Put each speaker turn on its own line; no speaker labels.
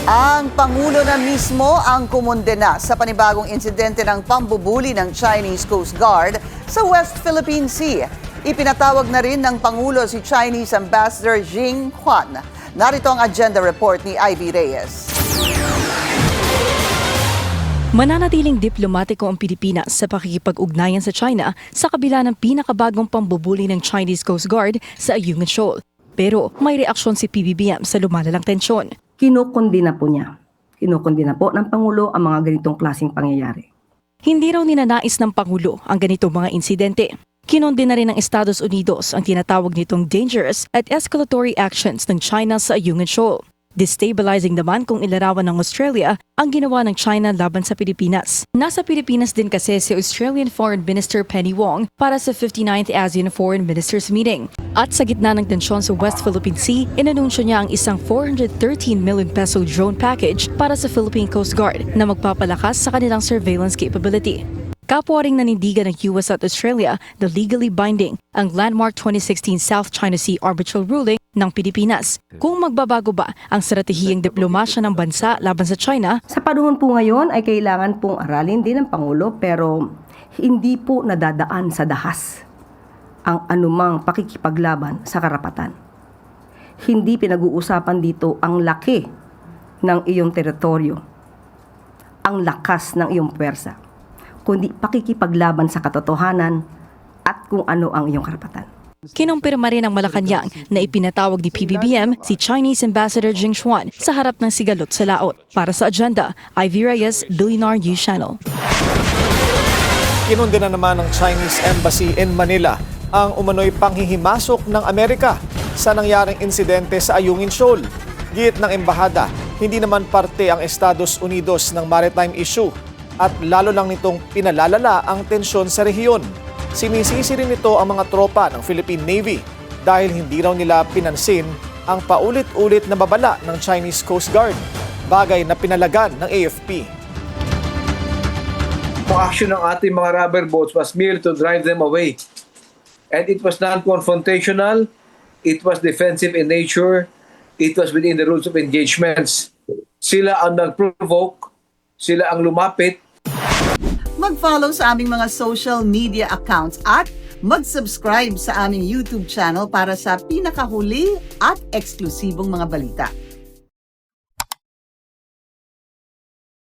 Ang Pangulo na mismo ang kumondena sa panibagong insidente ng pambubuli ng Chinese Coast Guard sa West Philippine Sea. Ipinatawag na rin ng Pangulo si Chinese Ambassador Jing Quan. Narito ang agenda report ni Ivy Reyes.
Mananatiling diplomatiko ang Pilipinas sa pakikipag-ugnayan sa China sa kabila ng pinakabagong pambubuli ng Chinese Coast Guard sa Ayungin Shoal. Pero may reaksyon si PBBM sa lumalalang tensyon.
Kinukundina po niya. Kinukundina po ng Pangulo ang mga ganitong klaseng pangyayari.
Hindi raw ninanais ng Pangulo ang ganitong mga insidente. Kinondena rin ng Estados Unidos ang tinatawag nitong dangerous at escalatory actions ng China sa Ayungin Shoal. Destabilizing naman kung ilarawan ng Australia ang ginawa ng China laban sa Pilipinas. Nasa Pilipinas din kasi si Australian Foreign Minister Penny Wong para sa 59th ASEAN Foreign Ministers Meeting. At sa gitna ng tensyon sa West Philippine Sea, inanunsyo niya ang isang 413 million peso drone package para sa Philippine Coast Guard na magpapalakas sa kanilang surveillance capability. Kapwa ring nanindigan ng US at Australia na legally binding ang landmark 2016 South China Sea arbitral ruling ng Pilipinas. Kung magbabago ba ang estratehiyang diplomasya ng bansa laban sa China?
Sa panahon po ngayon ay kailangan pong aralin din ng Pangulo pero hindi po nadadaan sa dahas ang anumang pakikipaglaban sa karapatan. Hindi pinag-uusapan dito ang laki ng iyong teritoryo, ang lakas ng iyong puwersa, kundi pakikipaglaban sa katotohanan at kung ano ang iyong karapatan.
Kinumpirma rin ng Malacanang na ipinatawag ni PBBM si Chinese Ambassador Jing Quan sa harap ng sigalot sa laot. Para sa agenda, Ivy Reyes, Billionaire News Channel.
Kinundena naman ng Chinese Embassy in Manila ang umano'y panghihimasok ng Amerika sa nangyaring insidente sa Ayungin Shoal. Git ng embahada, hindi naman parte ang Estados Unidos ng maritime issue at lalo lang nitong pinalalala ang tensyon sa rehiyon. Sinisisi rin nito ang mga tropa ng Philippine Navy dahil hindi raw nila pinansin ang paulit-ulit na babala ng Chinese Coast Guard, bagay na pinalagan ng AFP.
Ang action ng ating mga rubber boats was merely to drive them away. And it was non-confrontational, it was defensive in nature, it was within the rules of engagements. Sila ang nag-provoke, sila ang lumapit.
Mag-follow sa aming mga social media accounts at mag-subscribe sa aming YouTube channel para sa pinakahuli at eksklusibong mga balita.